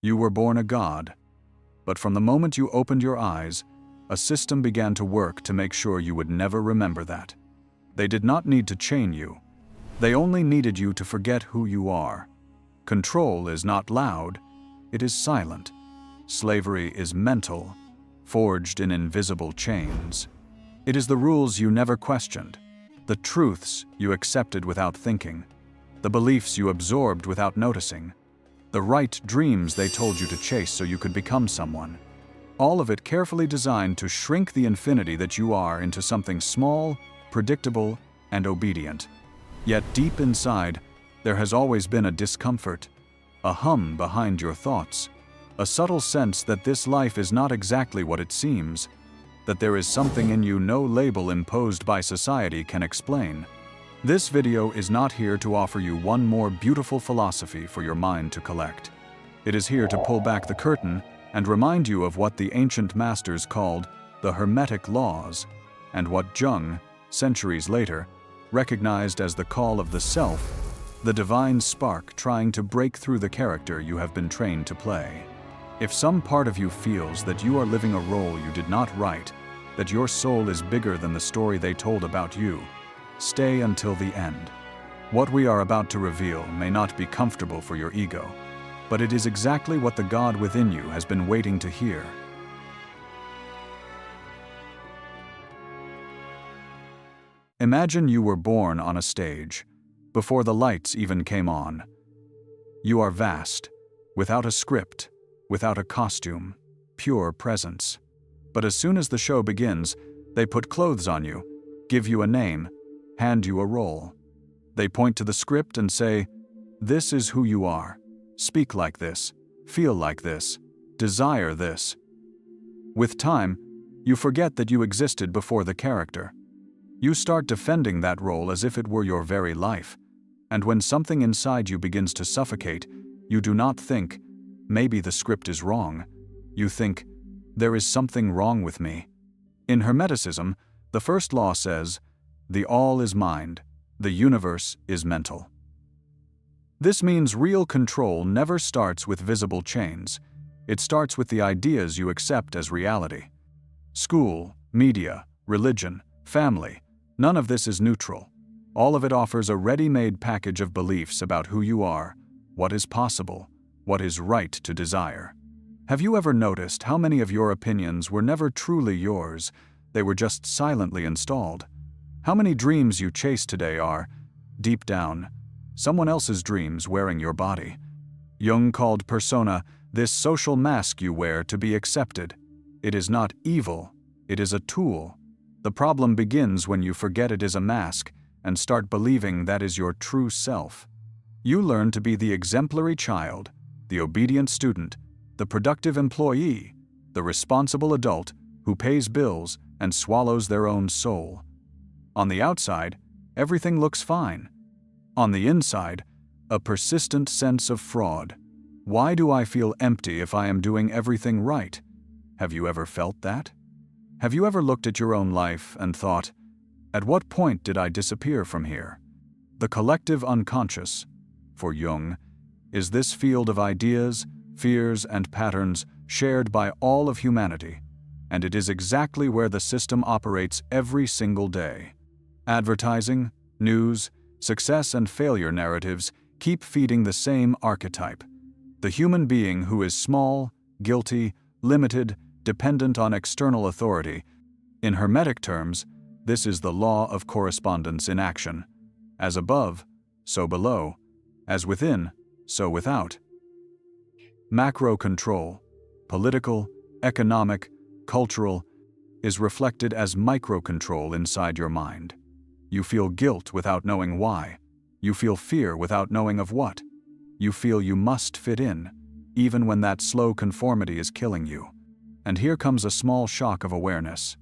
You were born a god. But from the moment you opened your eyes, a system began to work to make sure you would never remember that. They did not need to chain you. They only needed you to forget who you are. Control is not loud, it is silent. Slavery is mental, forged in invisible chains. It is the rules you never questioned, the truths you accepted without thinking, the beliefs you absorbed without noticing, the right dreams they told you to chase so you could become someone. All of it carefully designed to shrink the infinity that you are into something small, predictable, and obedient. Yet deep inside, there has always been a discomfort, a hum behind your thoughts, a subtle sense that this life is not exactly what it seems, that there is something in you no label imposed by society can explain. This video is not here to offer you one more beautiful philosophy for your mind to collect. It is here to pull back the curtain and remind you of what the ancient masters called the Hermetic laws, and what Jung, centuries later, recognized as the call of the self, the divine spark trying to break through the character you have been trained to play. If some part of you feels that you are living a role you did not write, that your soul is bigger than the story they told about you, stay until the end. What we are about to reveal may not be comfortable for your ego, but it is exactly what the God within you has been waiting to hear. Imagine you were born on a stage, before the lights even came on. You are vast, without a script, without a costume, pure presence. But as soon as the show begins, they put clothes on you, give you a name, hand you a role. They point to the script and say, "This is who you are. Speak like this, feel like this, desire this." With time, you forget that you existed before the character. You start defending that role as if it were your very life. And when something inside you begins to suffocate, you do not think, "Maybe the script is wrong." You think, "There is something wrong with me." In Hermeticism, the first law says, "The all is mind, the universe is mental." This means real control never starts with visible chains. It starts with the ideas you accept as reality. School, media, religion, family, none of this is neutral. All of it offers a ready-made package of beliefs about who you are, what is possible, what is right to desire. Have you ever noticed how many of your opinions were never truly yours? They were just silently installed. How many dreams you chase today are, deep down, someone else's dreams wearing your body? Jung called persona this social mask you wear to be accepted. It is not evil, it is a tool. The problem begins when you forget it is a mask and start believing that is your true self. You learn to be the exemplary child, the obedient student, the productive employee, the responsible adult who pays bills and swallows their own soul. On the outside, everything looks fine. On the inside, a persistent sense of fraud. Why do I feel empty if I am doing everything right? Have you ever felt that? Have you ever looked at your own life and thought, "At what point did I disappear from here?" The collective unconscious, for Jung, is this field of ideas, fears, and patterns shared by all of humanity, and it is exactly where the system operates every single day. Advertising, news, success and failure narratives keep feeding the same archetype. The human being who is small, guilty, limited, dependent on external authority. In Hermetic terms, this is the law of correspondence in action. As above, so below. As within, so without. Macro control, political, economic, cultural, is reflected as micro control inside your mind. You feel guilt without knowing why. You feel fear without knowing of what. You feel you must fit in, even when that slow conformity is killing you. And here comes a small shock of awareness.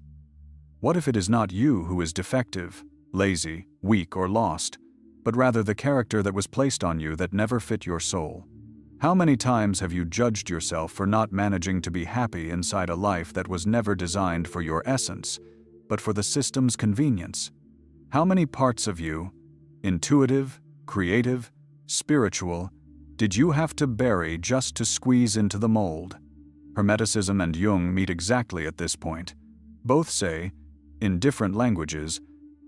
What if it is not you who is defective, lazy, weak, or lost, but rather the character that was placed on you that never fit your soul? How many times have you judged yourself for not managing to be happy inside a life that was never designed for your essence, but for the system's convenience? How many parts of you, intuitive, creative, spiritual, did you have to bury just to squeeze into the mold? Hermeticism and Jung meet exactly at this point. Both say, in different languages,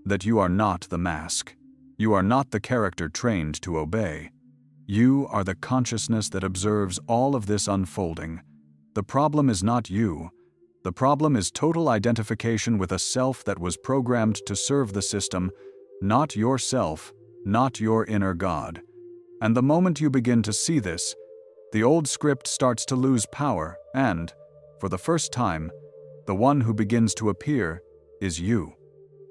that you are not the mask. You are not the character trained to obey. You are the consciousness that observes all of this unfolding. The problem is not you. The problem is total identification with a self that was programmed to serve the system, not yourself, not your inner God. And the moment you begin to see this, the old script starts to lose power and, for the first time, the one who begins to appear is you.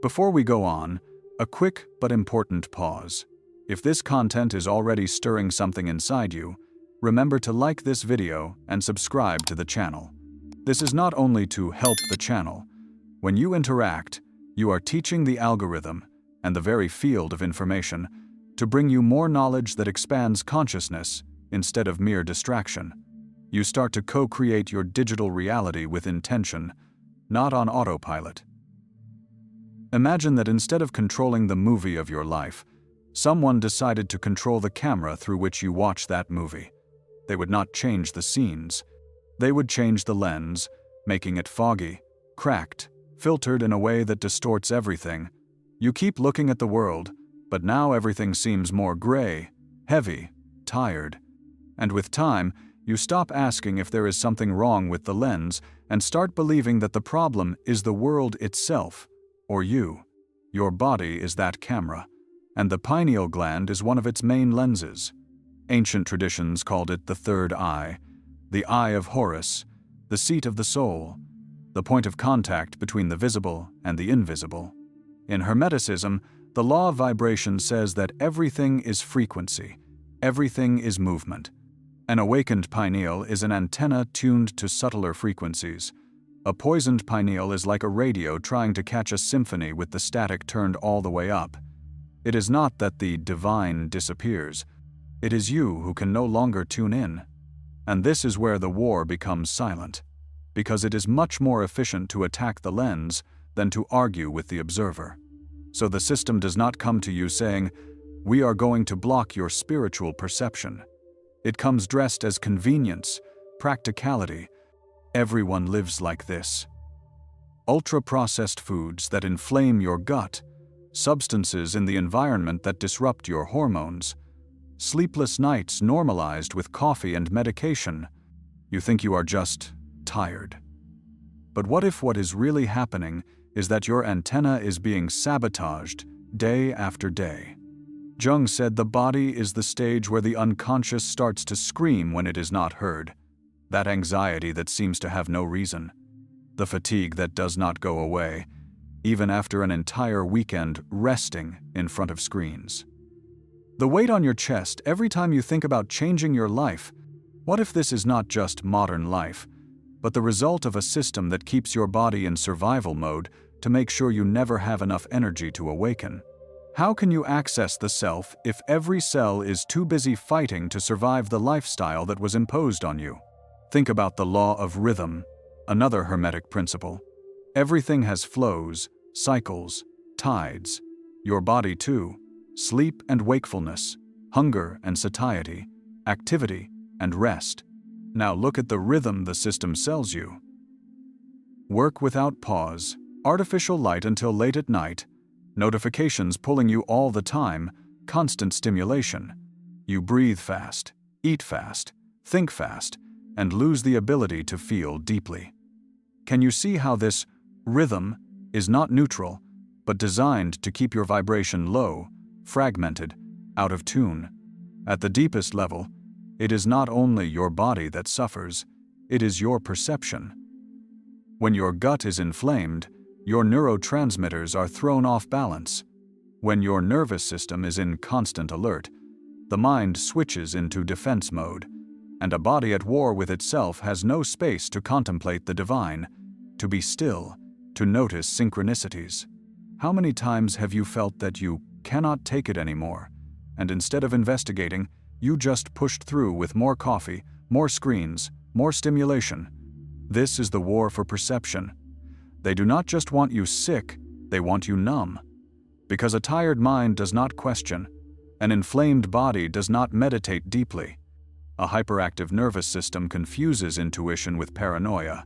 Before we go on, a quick but important pause. If this content is already stirring something inside you, remember to like this video and subscribe to the channel. This is not only to help the channel. When you interact, you are teaching the algorithm and the very field of information to bring you more knowledge that expands consciousness instead of mere distraction. You start to co-create your digital reality with intention, not on autopilot. Imagine that instead of controlling the movie of your life, someone decided to control the camera through which you watch that movie. They would not change the scenes. They would change the lens, making it foggy, cracked, filtered in a way that distorts everything. You keep looking at the world, but now everything seems more gray, heavy, tired. And with time, you stop asking if there is something wrong with the lens and start believing that the problem is the world itself, or you. Your body is that camera, and the pineal gland is one of its main lenses. Ancient traditions called it the third eye, the eye of Horus, the seat of the soul, the point of contact between the visible and the invisible. In Hermeticism, the law of vibration says that everything is frequency, everything is movement. An awakened pineal is an antenna tuned to subtler frequencies. A poisoned pineal is like a radio trying to catch a symphony with the static turned all the way up. It is not that the divine disappears. It is you who can no longer tune in. And this is where the war becomes silent, because it is much more efficient to attack the lens than to argue with the observer. So the system does not come to you saying, "We are going to block your spiritual perception." It comes dressed as convenience, practicality. Everyone lives like this. Ultra-processed foods that inflame your gut, substances in the environment that disrupt your hormones, sleepless nights normalized with coffee and medication. You think you are just tired. But what if what is really happening is that your antenna is being sabotaged day after day? Jung said the body is the stage where the unconscious starts to scream when it is not heard. That anxiety that seems to have no reason. The fatigue that does not go away, even after an entire weekend resting in front of screens. The weight on your chest every time you think about changing your life. What if this is not just modern life, but the result of a system that keeps your body in survival mode to make sure you never have enough energy to awaken? How can you access the self if every cell is too busy fighting to survive the lifestyle that was imposed on you? Think about the law of rhythm, another Hermetic principle. Everything has flows, cycles, tides. Your body too. Sleep and wakefulness, hunger and satiety, activity and rest. Now look at the rhythm the system sells you. Work without pause, artificial light until late at night, notifications pulling you all the time, constant stimulation. You breathe fast, eat fast, think fast, and lose the ability to feel deeply. Can you see how this rhythm is not neutral, but designed to keep your vibration low, fragmented, out of tune? At the deepest level, it is not only your body that suffers, it is your perception. When your gut is inflamed, your neurotransmitters are thrown off balance. When your nervous system is in constant alert, the mind switches into defense mode, and a body at war with itself has no space to contemplate the divine, to be still, to notice synchronicities. How many times have you felt that you cannot take it anymore, and instead of investigating, you just pushed through with more coffee, more screens, more stimulation? This is the war for perception. They do not just want you sick, they want you numb. Because a tired mind does not question, an inflamed body does not meditate deeply, A hyperactive nervous system confuses intuition with paranoia.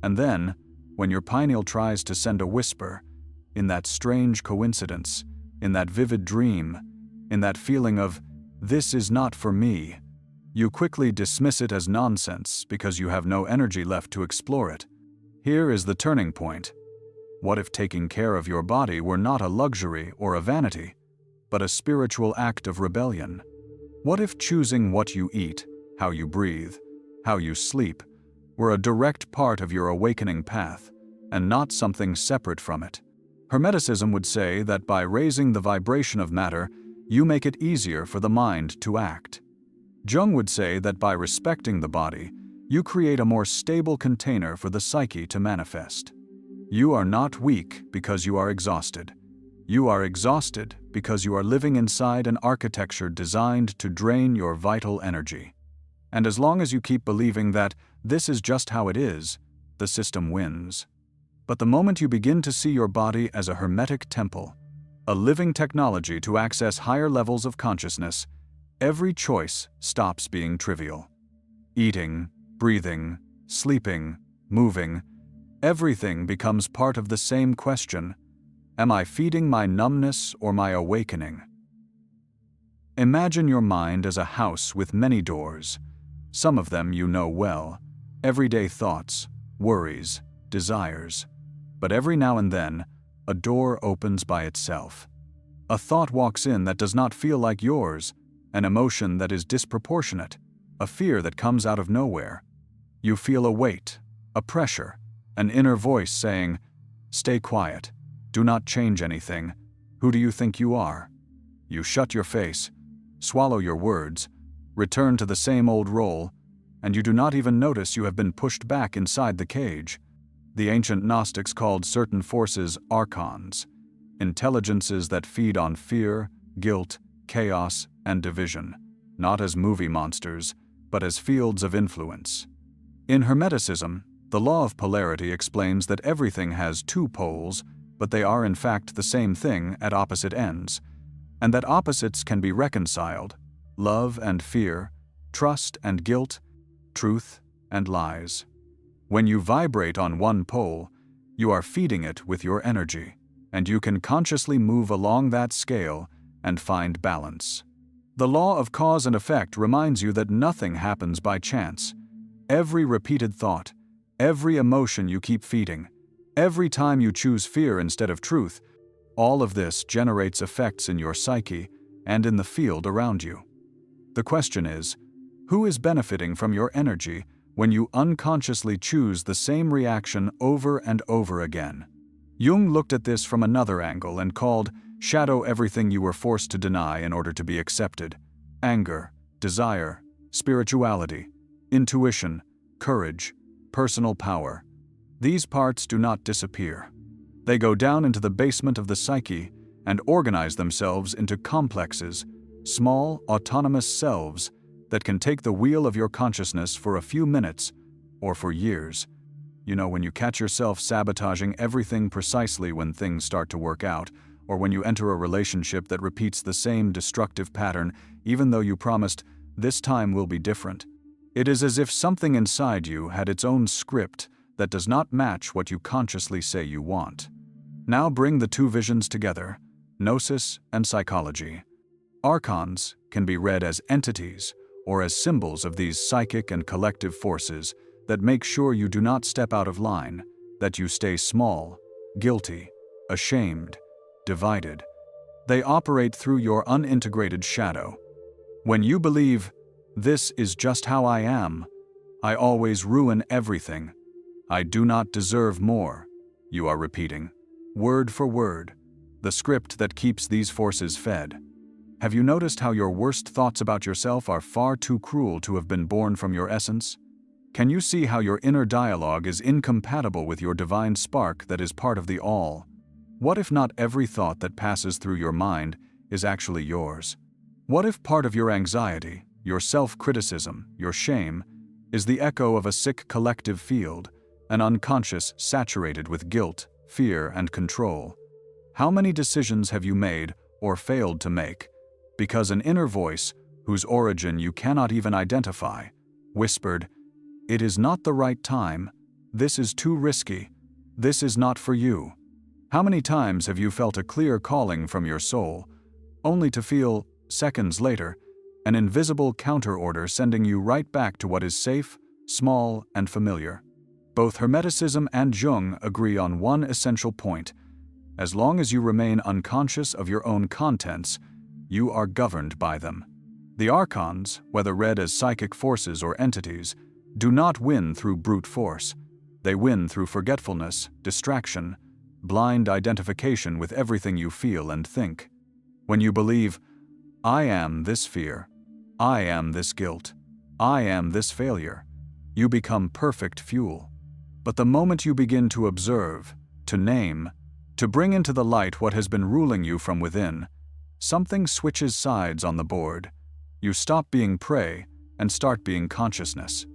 And then, when your pineal tries to send a whisper, in that strange coincidence, in that vivid dream, in that feeling of, "This is not for me," you quickly dismiss it as nonsense because you have no energy left to explore it. Here is the turning point. What if taking care of your body were not a luxury or a vanity, but a spiritual act of rebellion? What if choosing what you eat, how you breathe, how you sleep, were a direct part of your awakening path, and not something separate from it? Hermeticism would say that by raising the vibration of matter, you make it easier for the mind to act. Jung would say that by respecting the body, you create a more stable container for the psyche to manifest. You are not weak because you are exhausted. You are exhausted because you are living inside an architecture designed to drain your vital energy. And as long as you keep believing that this is just how it is, the system wins. But the moment you begin to see your body as a hermetic temple, a living technology to access higher levels of consciousness, every choice stops being trivial. Eating, breathing, sleeping, moving, everything becomes part of the same question: am I feeding my numbness or my awakening? Imagine your mind as a house with many doors. Some of them you know well, everyday thoughts, worries, desires. But every now and then, a door opens by itself. A thought walks in that does not feel like yours, an emotion that is disproportionate, a fear that comes out of nowhere. You feel a weight, a pressure, an inner voice saying, "Stay quiet, do not change anything, who do you think you are?" You shut your face, swallow your words, return to the same old role, and you do not even notice you have been pushed back inside the cage. The ancient Gnostics called certain forces archons, intelligences that feed on fear, guilt, chaos, and division, not as movie monsters, but as fields of influence. In Hermeticism, the law of polarity explains that everything has two poles, but they are in fact the same thing at opposite ends, and that opposites can be reconciled: love and fear, trust and guilt, truth and lies. When you vibrate on one pole, you are feeding it with your energy, and you can consciously move along that scale and find balance. The law of cause and effect reminds you that nothing happens by chance. Every repeated thought, every emotion you keep feeding, every time you choose fear instead of truth, all of this generates effects in your psyche and in the field around you. The question is, who is benefiting from your energy when you unconsciously choose the same reaction over and over again? Jung looked at this from another angle and called shadow everything you were forced to deny in order to be accepted: anger, desire, spirituality, intuition, courage, personal power. These parts do not disappear. They go down into the basement of the psyche and organize themselves into complexes, small, autonomous selves that can take the wheel of your consciousness for a few minutes or for years. You know, when you catch yourself sabotaging everything precisely when things start to work out, or when you enter a relationship that repeats the same destructive pattern even though you promised, "This time will be different." It is as if something inside you had its own script that does not match what you consciously say you want. Now bring the two visions together, gnosis and psychology. Archons can be read as entities or as symbols of these psychic and collective forces that make sure you do not step out of line, that you stay small, guilty, ashamed, divided. They operate through your unintegrated shadow. When you believe, "This is just how I am, I always ruin everything, I do not deserve more," you are repeating, word for word, the script that keeps these forces fed. Have you noticed how your worst thoughts about yourself are far too cruel to have been born from your essence? Can you see how your inner dialogue is incompatible with your divine spark that is part of the all? What if not every thought that passes through your mind is actually yours? What if part of your anxiety, your self-criticism, your shame, is the echo of a sick collective field, an unconscious saturated with guilt, fear, and control? How many decisions have you made or failed to make because an inner voice, whose origin you cannot even identify, whispered, "It is not the right time. This is too risky. This is not for you." How many times have you felt a clear calling from your soul, only to feel, seconds later, an invisible counterorder sending you right back to what is safe, small, and familiar? Both Hermeticism and Jung agree on one essential point. As long as you remain unconscious of your own contents, you are governed by them. The archons, whether read as psychic forces or entities, do not win through brute force. They win through forgetfulness, distraction, blind identification with everything you feel and think. When you believe, "I am this fear, I am this guilt, I am this failure," you become perfect fuel. But the moment you begin to observe, to name, to bring into the light what has been ruling you from within, something switches sides on the board. You stop being prey and start being consciousness.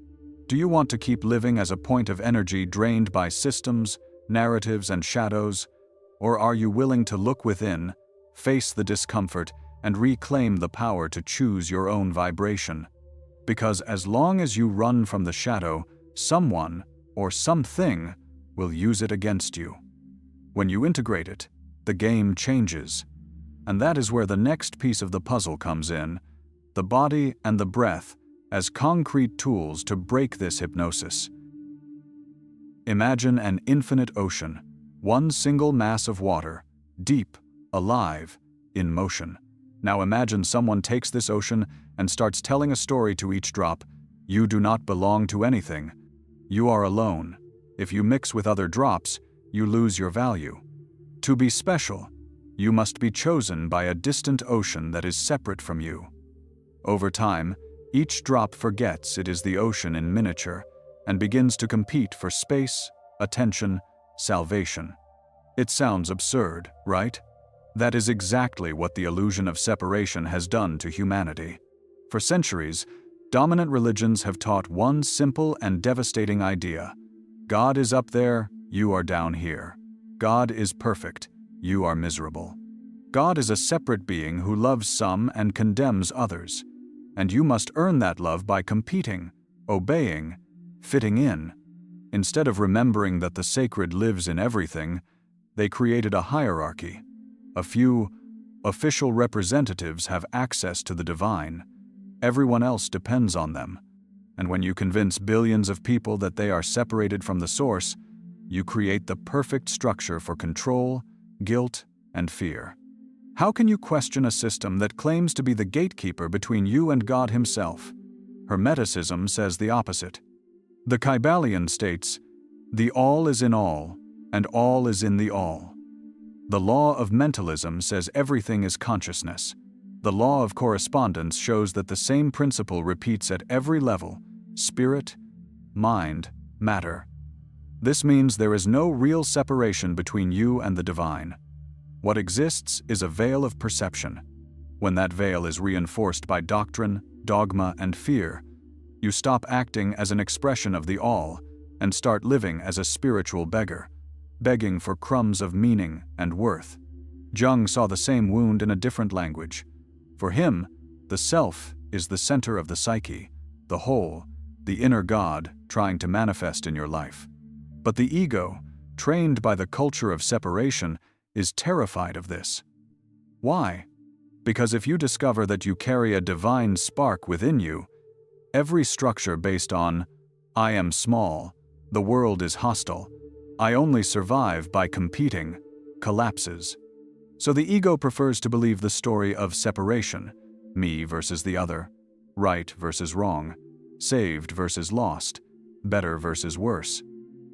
Do you want to keep living as a point of energy drained by systems, narratives, and shadows? Or are you willing to look within, face the discomfort, and reclaim the power to choose your own vibration? Because as long as you run from the shadow, someone or something will use it against you. When you integrate it, the game changes. And that is where the next piece of the puzzle comes in, the body and the breath as concrete tools to break this hypnosis. Imagine an infinite ocean, one single mass of water, deep, alive, in motion. Now imagine someone takes this ocean and starts telling a story to each drop. You do not belong to anything. You are alone. If you mix with other drops, you lose your value. To be special, you must be chosen by a distant ocean that is separate from you. Over time, each drop forgets it is the ocean in miniature and begins to compete for space, attention, salvation. It sounds absurd, right? That is exactly what the illusion of separation has done to humanity. For centuries, dominant religions have taught one simple and devastating idea. God is up there, you are down here. God is perfect, you are miserable. God is a separate being who loves some and condemns others. And you must earn that love by competing, obeying, fitting in. Instead of remembering that the sacred lives in everything, they created a hierarchy. A few official representatives have access to the divine. Everyone else depends on them. And when you convince billions of people that they are separated from the source, you create the perfect structure for control, guilt, and fear. How can you question a system that claims to be the gatekeeper between you and God himself? Hermeticism says the opposite. The Kybalion states, "The all is in all, and all is in the all." The law of mentalism says everything is consciousness. The law of correspondence shows that the same principle repeats at every level: spirit, mind, matter. This means there is no real separation between you and the divine. What exists is a veil of perception. When that veil is reinforced by doctrine, dogma, and fear, you stop acting as an expression of the all and start living as a spiritual beggar, begging for crumbs of meaning and worth. Jung saw the same wound in a different language. For him, the self is the center of the psyche, the whole, the inner God trying to manifest in your life. But the ego, trained by the culture of separation, is terrified of this. Why? Because if you discover that you carry a divine spark within you, every structure based on, "I am small, the world is hostile, I only survive by competing," collapses. So the ego prefers to believe the story of separation, me versus the other, right versus wrong, saved versus lost, better versus worse.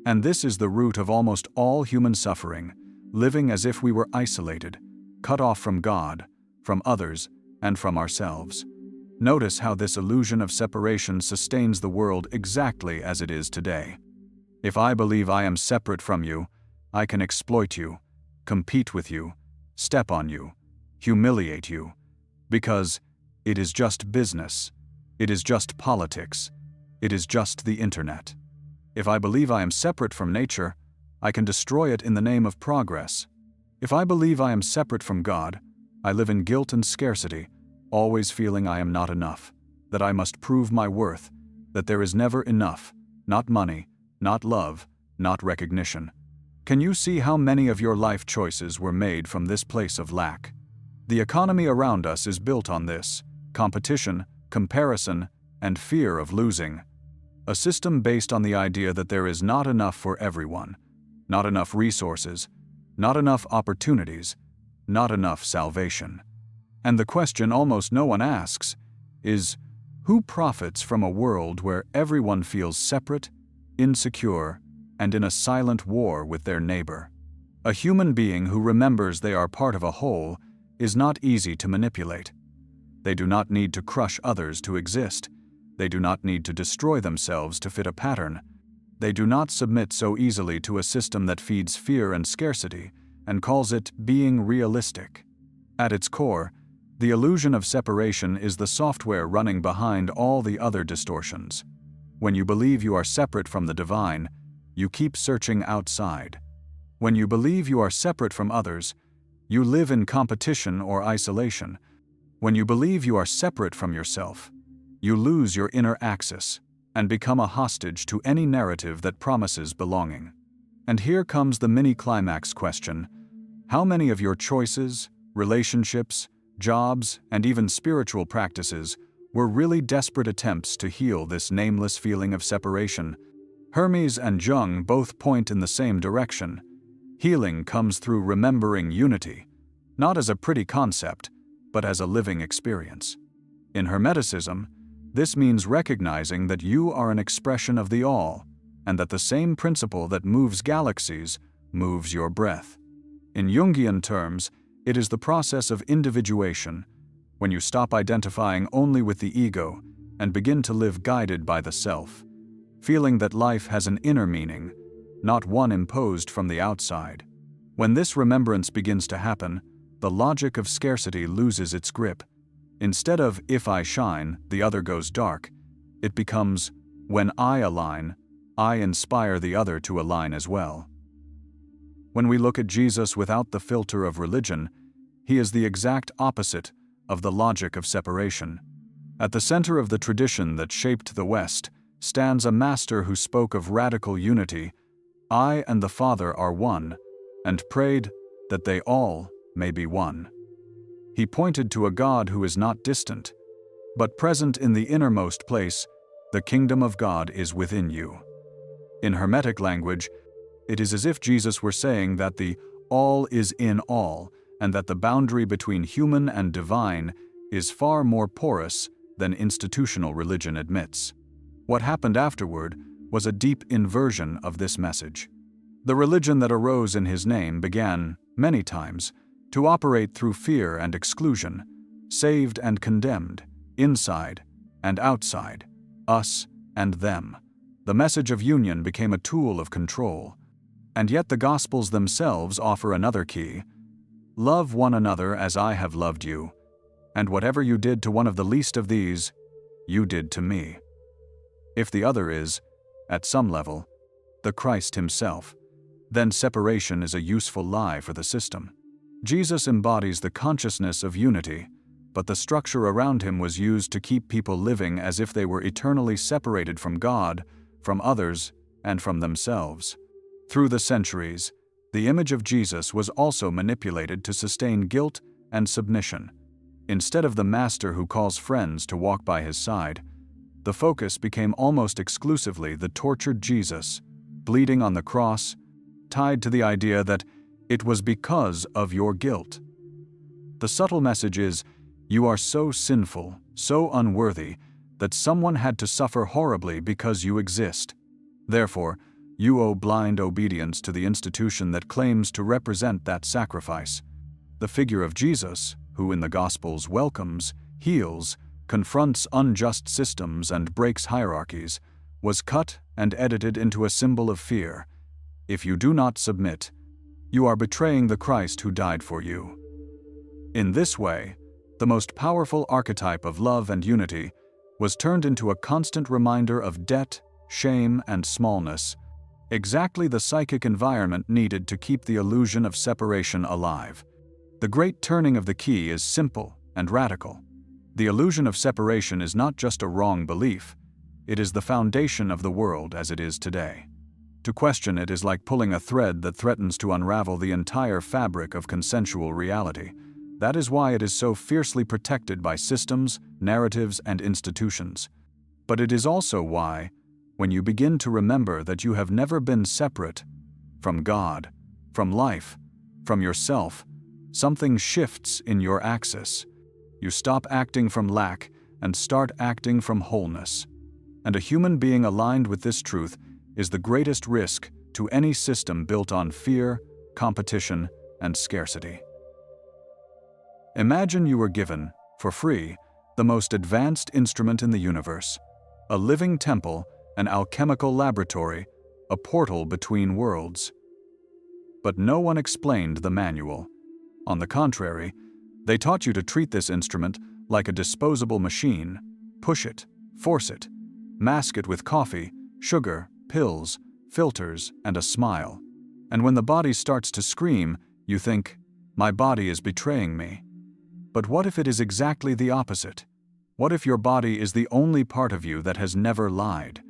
And this is the root of almost all human suffering, living as if we were isolated, cut off from God, from others, and from ourselves. Notice how this illusion of separation sustains the world exactly as it is today. If I believe I am separate from you, I can exploit you, compete with you, step on you, humiliate you, because it is just business, it is just politics, it is just the internet. If I believe I am separate from nature, I can destroy it in the name of progress. If I believe I am separate from God, I live in guilt and scarcity, always feeling I am not enough, that I must prove my worth, that there is never enough, not money, not love, not recognition. Can you see how many of your life choices were made from this place of lack? The economy around us is built on this: competition, comparison, and fear of losing. A system based on the idea that there is not enough for everyone, not enough resources, not enough opportunities, not enough salvation. And the question almost no one asks is, who profits from a world where everyone feels separate, insecure, and in a silent war with their neighbor? A human being who remembers they are part of a whole is not easy to manipulate. They do not need to crush others to exist. They do not need to destroy themselves to fit a pattern. They do not submit so easily to a system that feeds fear and scarcity and calls it being realistic. At its core, the illusion of separation is the software running behind all the other distortions. When you believe you are separate from the divine, you keep searching outside. When you believe you are separate from others, you live in competition or isolation. When you believe you are separate from yourself, you lose your inner axis and become a hostage to any narrative that promises belonging. And here comes the mini-climax question: how many of your choices, relationships, jobs, and even spiritual practices were really desperate attempts to heal this nameless feeling of separation? Hermes and Jung both point in the same direction. Healing comes through remembering unity, not as a pretty concept, but as a living experience. In Hermeticism, this means recognizing that you are an expression of the all, and that the same principle that moves galaxies moves your breath. In Jungian terms, it is the process of individuation, when you stop identifying only with the ego and begin to live guided by the self, feeling that life has an inner meaning, not one imposed from the outside. When this remembrance begins to happen, the logic of scarcity loses its grip. Instead of "if I shine, the other goes dark," it becomes "when I align, I inspire the other to align as well." When we look at Jesus without the filter of religion, he is the exact opposite of the logic of separation. At the center of the tradition that shaped the West stands a master who spoke of radical unity: "I and the Father are one," and prayed that they all may be one. He pointed to a God who is not distant, but present in the innermost place. The kingdom of God is within you. In Hermetic language, it is as if Jesus were saying that the all is in all, and that the boundary between human and divine is far more porous than institutional religion admits. What happened afterward was a deep inversion of this message. The religion that arose in his name began, many times, to operate through fear and exclusion, saved and condemned, inside and outside, us and them. The message of union became a tool of control. And yet the Gospels themselves offer another key: love one another as I have loved you, and whatever you did to one of the least of these, you did to me. If the other is, at some level, the Christ himself, then separation is a useful lie for the system. Jesus embodies the consciousness of unity, but the structure around him was used to keep people living as if they were eternally separated from God, from others, and from themselves. Through the centuries, the image of Jesus was also manipulated to sustain guilt and submission. Instead of the master who calls friends to walk by his side, the focus became almost exclusively the tortured Jesus, bleeding on the cross, tied to the idea that it was because of your guilt. The subtle message is, you are so sinful, so unworthy, that someone had to suffer horribly because you exist. Therefore, you owe blind obedience to the institution that claims to represent that sacrifice. The figure of Jesus, who in the Gospels welcomes, heals, confronts unjust systems and breaks hierarchies, was cut and edited into a symbol of fear. If you do not submit, you are betraying the Christ who died for you. In this way, the most powerful archetype of love and unity was turned into a constant reminder of debt, shame, and smallness, exactly the psychic environment needed to keep the illusion of separation alive. The great turning of the key is simple and radical. The illusion of separation is not just a wrong belief, it is the foundation of the world as it is today. To question it is like pulling a thread that threatens to unravel the entire fabric of consensual reality. That is why it is so fiercely protected by systems, narratives, and institutions. But it is also why, when you begin to remember that you have never been separate from God, from life, from yourself, something shifts in your axis. You stop acting from lack and start acting from wholeness. And a human being aligned with this truth is the greatest risk to any system built on fear, competition, and scarcity. Imagine you were given, for free, the most advanced instrument in the universe, a living temple, an alchemical laboratory, a portal between worlds. But no one explained the manual. On the contrary, they taught you to treat this instrument like a disposable machine, push it, force it, mask it with coffee, sugar, pills, filters, and a smile. And when the body starts to scream, you think, "My body is betraying me." But what if it is exactly the opposite? What if your body is the only part of you that has never lied?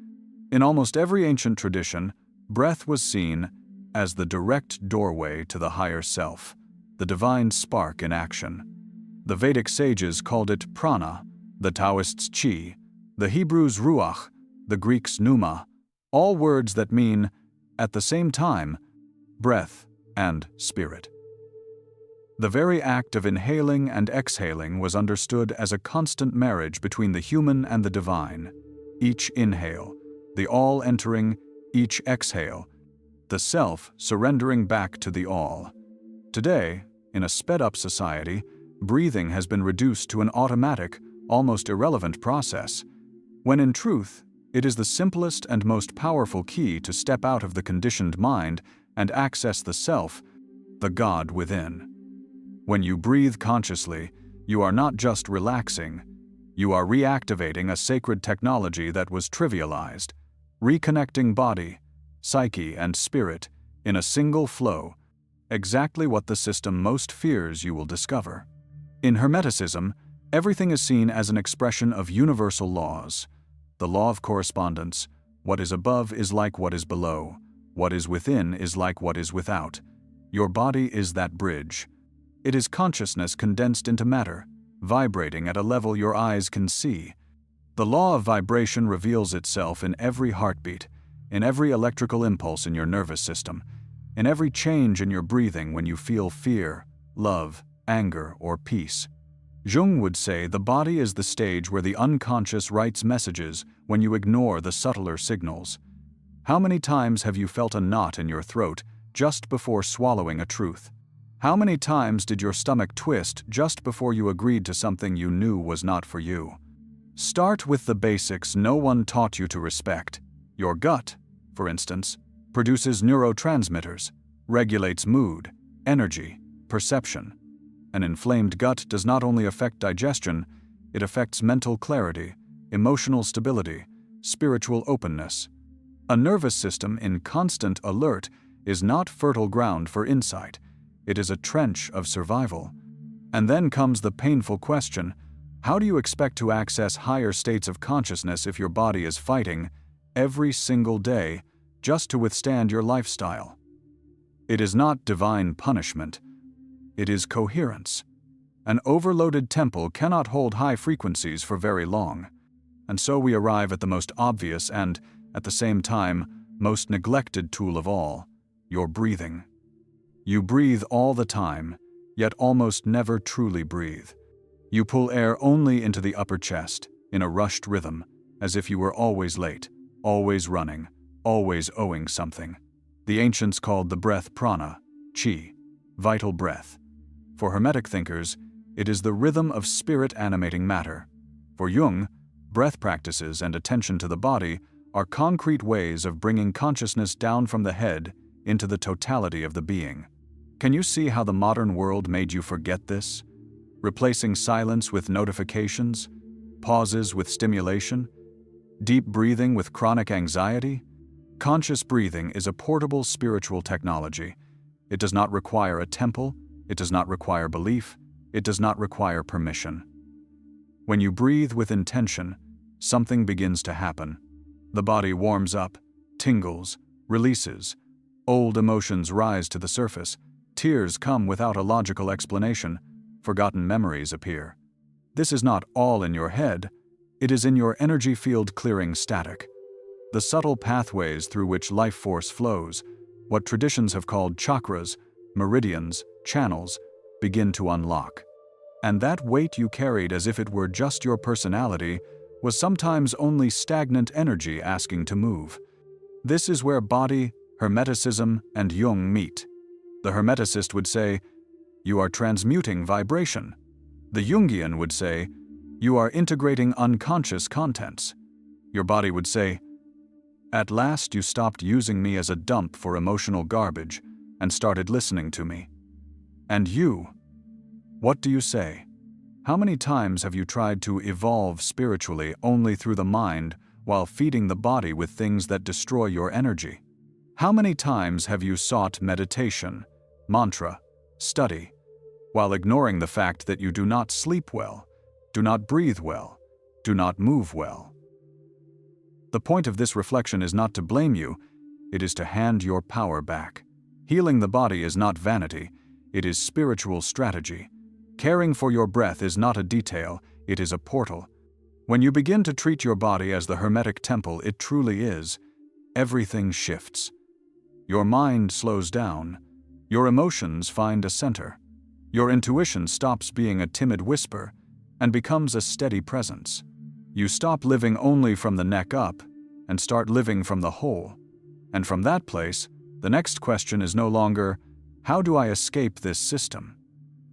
In almost every ancient tradition, breath was seen as the direct doorway to the higher self, the divine spark in action. The Vedic sages called it prana, the Taoists chi, the Hebrews ruach, the Greeks pneuma, all words that mean, at the same time, breath and spirit. The very act of inhaling and exhaling was understood as a constant marriage between the human and the divine. Each inhale, the all entering, each exhale, the self surrendering back to the all. Today, in a sped-up society, breathing has been reduced to an automatic, almost irrelevant process, when in truth, it is the simplest and most powerful key to step out of the conditioned mind and access the self, the God within. When you breathe consciously, you are not just relaxing, you are reactivating a sacred technology that was trivialized, reconnecting body, psyche, and spirit in a single flow, exactly what the system most fears you will discover. In Hermeticism, everything is seen as an expression of universal laws. The law of correspondence: what is above is like what is below, what is within is like what is without. Your body is that bridge. It is consciousness condensed into matter, vibrating at a level your eyes can see. The law of vibration reveals itself in every heartbeat, in every electrical impulse in your nervous system, in every change in your breathing when you feel fear, love, anger, or peace. Jung would say the body is the stage where the unconscious writes messages when you ignore the subtler signals. How many times have you felt a knot in your throat just before swallowing a truth? How many times did your stomach twist just before you agreed to something you knew was not for you? Start with the basics no one taught you to respect. Your gut, for instance, produces neurotransmitters, regulates mood, energy, perception. An inflamed gut does not only affect digestion, it affects mental clarity, emotional stability, spiritual openness. A nervous system in constant alert is not fertile ground for insight. It is a trench of survival. And then comes the painful question: how do you expect to access higher states of consciousness if your body is fighting every single day just to withstand your lifestyle? It is not divine punishment. It is coherence. An overloaded temple cannot hold high frequencies for very long. And so we arrive at the most obvious and, at the same time, most neglected tool of all: your breathing. You breathe all the time, yet almost never truly breathe. You pull air only into the upper chest, in a rushed rhythm, as if you were always late, always running, always owing something. The ancients called the breath prana, chi, vital breath. For Hermetic thinkers, it is the rhythm of spirit animating matter. For Jung, breath practices and attention to the body are concrete ways of bringing consciousness down from the head into the totality of the being. Can you see how the modern world made you forget this? Replacing silence with notifications, pauses with stimulation, deep breathing with chronic anxiety? Conscious breathing is a portable spiritual technology. It does not require a temple, it does not require belief, it does not require permission. When you breathe with intention, something begins to happen. The body warms up, tingles, releases. Old emotions rise to the surface. Tears come without a logical explanation. Forgotten memories appear. This is not all in your head. It is in your energy field clearing static. The subtle pathways through which life force flows, what traditions have called chakras, meridians, channels, begin to unlock. And that weight you carried as if it were just your personality was sometimes only stagnant energy asking to move. This is where body, Hermeticism, and Jung meet. The Hermeticist would say, "You are transmuting vibration." The Jungian would say, "You are integrating unconscious contents." Your body would say, "At last you stopped using me as a dump for emotional garbage and started listening to me." And you, what do you say? How many times have you tried to evolve spiritually only through the mind while feeding the body with things that destroy your energy? How many times have you sought meditation, mantra, study, while ignoring the fact that you do not sleep well, do not breathe well, do not move well? The point of this reflection is not to blame you, it is to hand your power back. Healing the body is not vanity, it is spiritual strategy. Caring for your breath is not a detail, it is a portal. When you begin to treat your body as the Hermetic temple it truly is, everything shifts. Your mind slows down. Your emotions find a center. Your intuition stops being a timid whisper and becomes a steady presence. You stop living only from the neck up and start living from the whole. And from that place, the next question is no longer, how do I escape this system?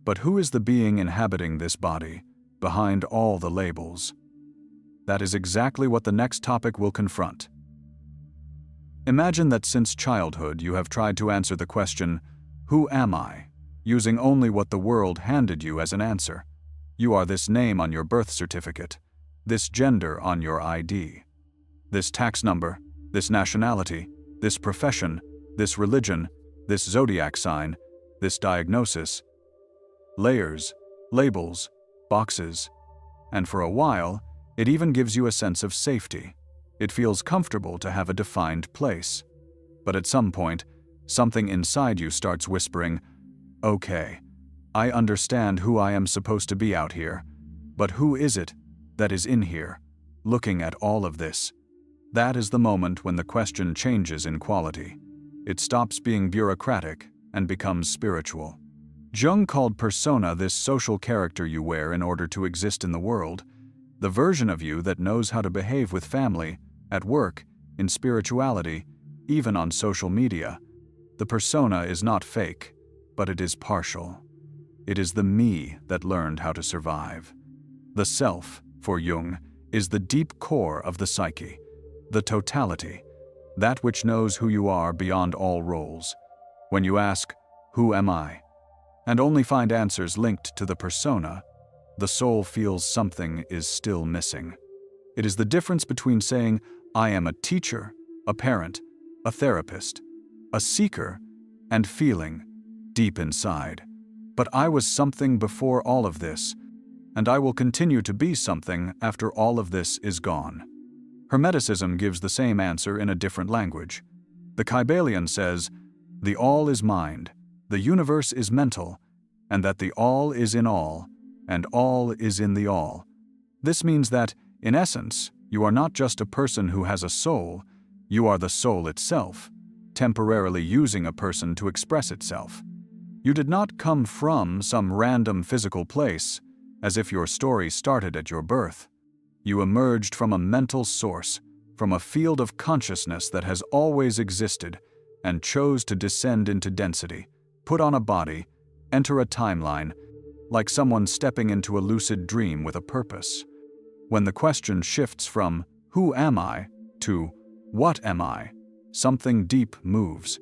But who is the being inhabiting this body, behind all the labels? That is exactly what the next topic will confront. Imagine that since childhood you have tried to answer the question, who am I, using only what the world handed you as an answer. You are this name on your birth certificate, this gender on your ID, this tax number, this nationality, this profession, this religion, this zodiac sign, this diagnosis. Layers, labels, boxes, and for a while, it even gives you a sense of safety. It feels comfortable to have a defined place. But at some point, something inside you starts whispering, "Okay, I understand who I am supposed to be out here, but who is it that is in here, looking at all of this?" That is the moment when the question changes in quality. It stops being bureaucratic and becomes spiritual. Jung called persona this social character you wear in order to exist in the world, the version of you that knows how to behave with family, at work, in spirituality, even on social media. The persona is not fake, but it is partial. It is the me that learned how to survive. The self, for Jung, is the deep core of the psyche, the totality, that which knows who you are beyond all roles. When you ask, "Who am I?" and only find answers linked to the persona, the soul feels something is still missing. It is the difference between saying, "I am a teacher, a parent, a therapist, a seeker," and feeling, deep inside, "But I was something before all of this, and I will continue to be something after all of this is gone." Hermeticism gives the same answer in a different language. The Kybalion says, "The all is mind, the universe is mental, and that the all is in all, and all is in the all." This means that, in essence, you are not just a person who has a soul, you are the soul itself, temporarily using a person to express itself. You did not come from some random physical place, as if your story started at your birth. You emerged from a mental source, from a field of consciousness that has always existed, and chose to descend into density, put on a body, enter a timeline, like someone stepping into a lucid dream with a purpose. When the question shifts from, "Who am I?" to, "What am I?" something deep moves.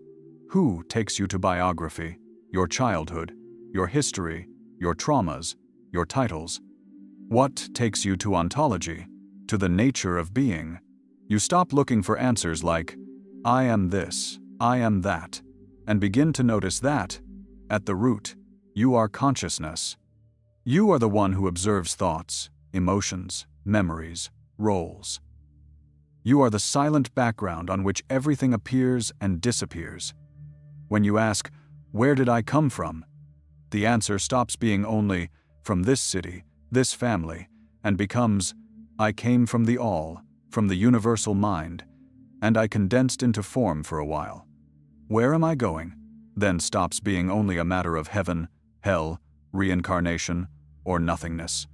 Who takes you to biography, your childhood, your history, your traumas, your titles? What takes you to ontology, to the nature of being? You stop looking for answers like, "I am this, I am that," and begin to notice that, at the root, you are consciousness. You are the one who observes thoughts. emotions, memories, roles. You are the silent background on which everything appears and disappears. When you ask, "Where did I come from?" the answer stops being only, "From this city, this family," and becomes, "I came from the all, from the universal mind, and I condensed into form for a while. Where am I going?" then stops being only a matter of heaven, hell, reincarnation, or nothingness.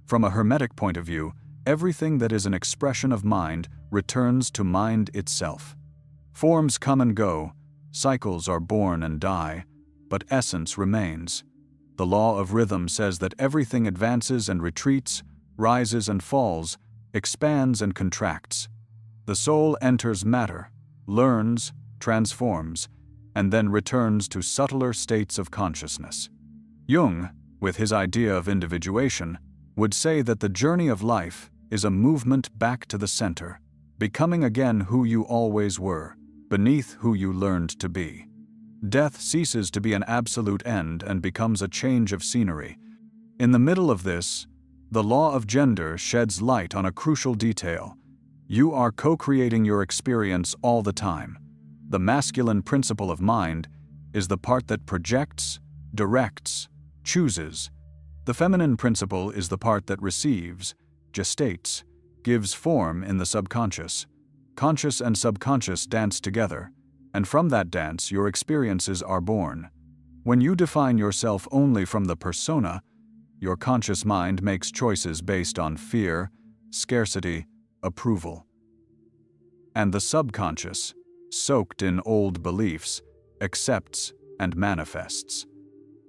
From a Hermetic point of view, everything that is an expression of mind returns to mind itself. Forms come and go, cycles are born and die, but essence remains. The law of rhythm says that everything advances and retreats, rises and falls, expands and contracts. The soul enters matter, learns, transforms, and then returns to subtler states of consciousness. Jung, with his idea of individuation, would say that the journey of life is a movement back to the center, becoming again who you always were, beneath who you learned to be. Death ceases to be an absolute end and becomes a change of scenery. In the middle of this, the law of gender sheds light on a crucial detail. You are co-creating your experience all the time. The masculine principle of mind is the part that projects, directs, chooses. The feminine principle is the part that receives, gestates, gives form in the subconscious. Conscious and subconscious dance together, and from that dance your experiences are born. When you define yourself only from the persona, your conscious mind makes choices based on fear, scarcity, approval. And the subconscious, soaked in old beliefs, accepts and manifests.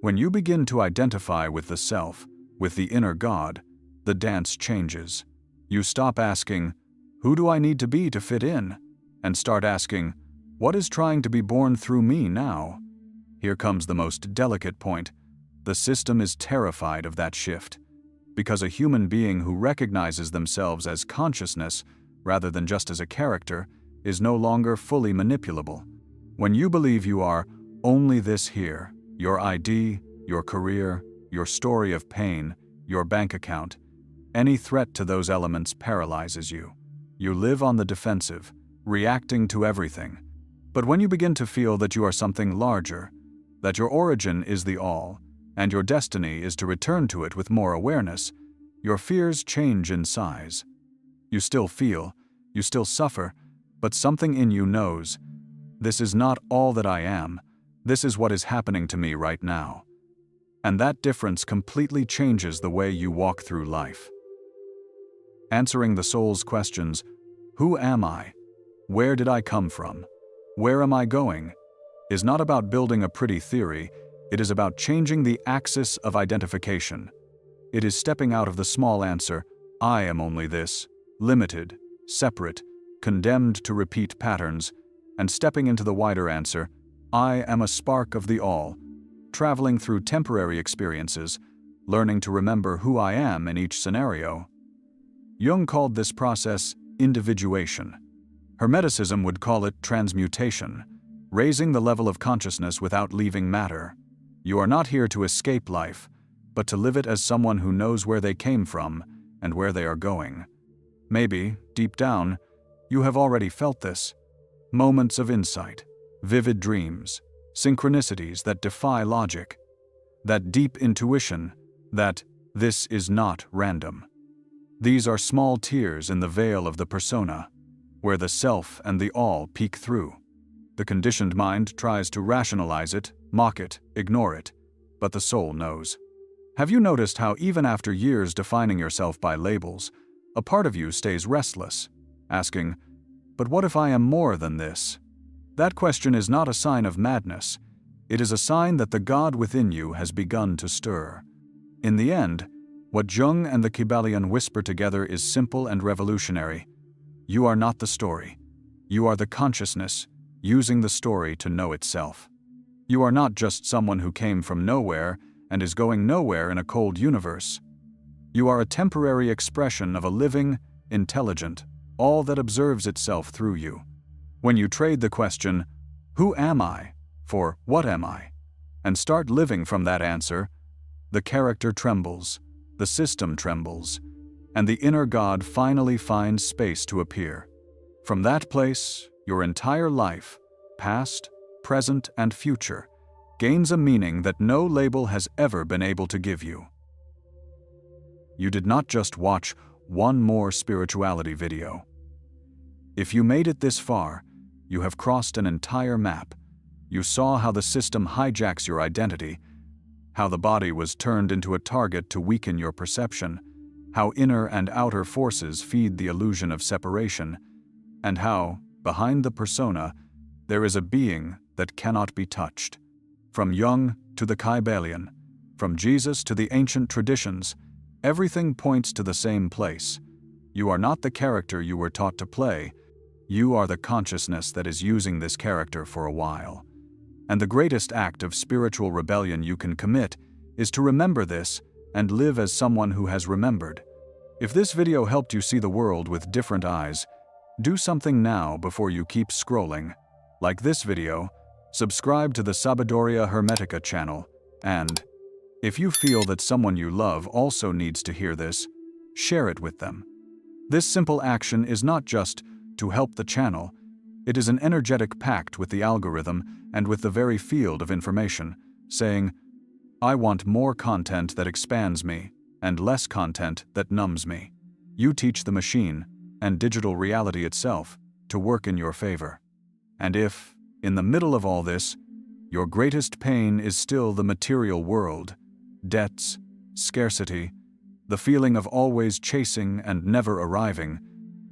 When you begin to identify with the self, with the inner God, the dance changes. You stop asking, "Who do I need to be to fit in?" and start asking, "What is trying to be born through me now?" Here comes the most delicate point. The system is terrified of that shift, because a human being who recognizes themselves as consciousness rather than just as a character is no longer fully manipulable. When you believe you are only this here, your ID, your career, your story of pain, your bank account, any threat to those elements paralyzes you. You live on the defensive, reacting to everything. But when you begin to feel that you are something larger, that your origin is the all, and your destiny is to return to it with more awareness, your fears change in size. You still feel, you still suffer, but something in you knows, this is not all that I am, this is what is happening to me right now. And that difference completely changes the way you walk through life. Answering the soul's questions, "Who am I? Where did I come from? Where am I going?" is not about building a pretty theory, it is about changing the axis of identification. It is stepping out of the small answer, "I am only this," limited, separate, condemned to repeat patterns, and stepping into the wider answer, "I am a spark of the all," traveling through temporary experiences, learning to remember who I am in each scenario. Jung called this process individuation. Hermeticism would call it transmutation, raising the level of consciousness without leaving matter. You are not here to escape life, but to live it as someone who knows where they came from and where they are going. Maybe, deep down, you have already felt this. Moments of insight, vivid dreams, synchronicities that defy logic. That deep intuition that this is not random. These are small tears in the veil of the persona, where the self and the all peek through. The conditioned mind tries to rationalize it, mock it, ignore it, but the soul knows. Have you noticed how even after years defining yourself by labels, a part of you stays restless, asking, "But what if I am more than this?" That question is not a sign of madness. It is a sign that the God within you has begun to stir. In the end, what Jung and the Kybalion whisper together is simple and revolutionary. You are not the story. You are the consciousness, using the story to know itself. You are not just someone who came from nowhere and is going nowhere in a cold universe. You are a temporary expression of a living, intelligent, all that observes itself through you. When you trade the question, "Who am I?" for "What am I?" and start living from that answer, the character trembles, the system trembles, and the inner God finally finds space to appear. From that place, your entire life, past, present, and future, gains a meaning that no label has ever been able to give you. You did not just watch one more spirituality video. If you made it this far, you have crossed an entire map. You saw how the system hijacks your identity, how the body was turned into a target to weaken your perception, how inner and outer forces feed the illusion of separation, and how, behind the persona, there is a being that cannot be touched. From Jung to the Kybalion, from Jesus to the ancient traditions, everything points to the same place. You are not the character you were taught to play. You are the consciousness that is using this character for a while. And the greatest act of spiritual rebellion you can commit is to remember this and live as someone who has remembered. If this video helped you see the world with different eyes, do something now before you keep scrolling. Like this video, subscribe to the Sabiduría Hermetica channel, and if you feel that someone you love also needs to hear this, share it with them. This simple action is not just to help the channel, it is an energetic pact with the algorithm and with the very field of information, saying, I want more content that expands me and less content that numbs me. You teach the machine and digital reality itself to work in your favor. And if, in the middle of all this, your greatest pain is still the material world, debts, scarcity, the feeling of always chasing and never arriving,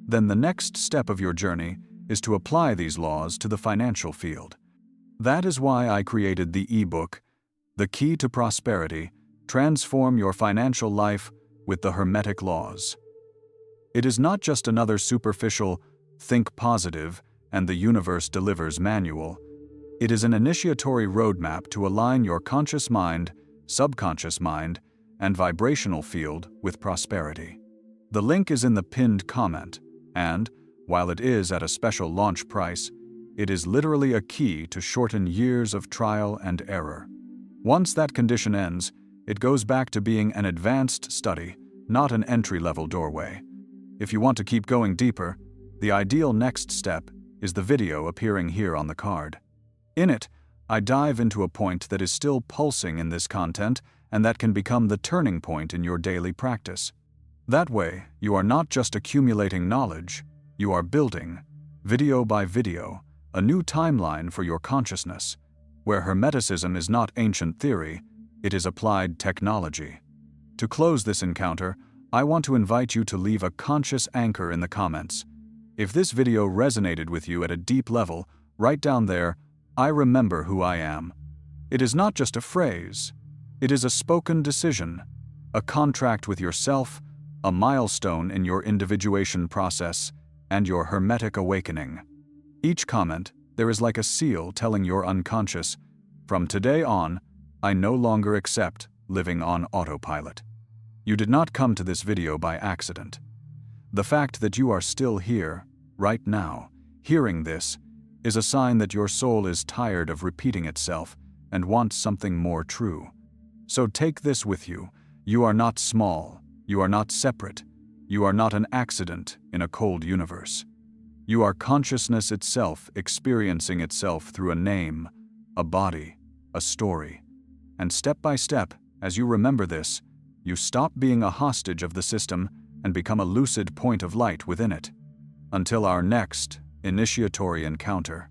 then the next step of your journey is to apply these laws to the financial field. That is why I created the ebook, The Key to Prosperity: Transform Your Financial Life with the Hermetic Laws. It is not just another superficial, think positive, and the universe delivers manual. It is an initiatory roadmap to align your conscious mind, subconscious mind, and vibrational field with prosperity. The link is in the pinned comment, and, while it is at a special launch price, it is literally a key to shorten years of trial and error. Once that condition ends, it goes back to being an advanced study, not an entry-level doorway. If you want to keep going deeper, the ideal next step is the video appearing here on the card. In it, I dive into a point that is still pulsing in this content and that can become the turning point in your daily practice. That way, you are not just accumulating knowledge, you are building, video by video, a new timeline for your consciousness, where Hermeticism is not ancient theory, it is applied technology. To close this encounter, I want to invite you to leave a conscious anchor in the comments. If this video resonated with you at a deep level, write down there, I remember who I am. It is not just a phrase, it is a spoken decision, a contract with yourself, a milestone in your individuation process, and your Hermetic awakening. Each comment, there is like a seal telling your unconscious, from today on, I no longer accept living on autopilot. You did not come to this video by accident. The fact that you are still here, right now, hearing this, is a sign that your soul is tired of repeating itself and wants something more true. So take this with you. You are not small. You are not separate. You are not an accident in a cold universe. You are consciousness itself experiencing itself through a name, a body, a story. And step by step, as you remember this, you stop being a hostage of the system and become a lucid point of light within it. Until our next initiatory encounter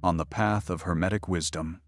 on the path of Hermetic wisdom.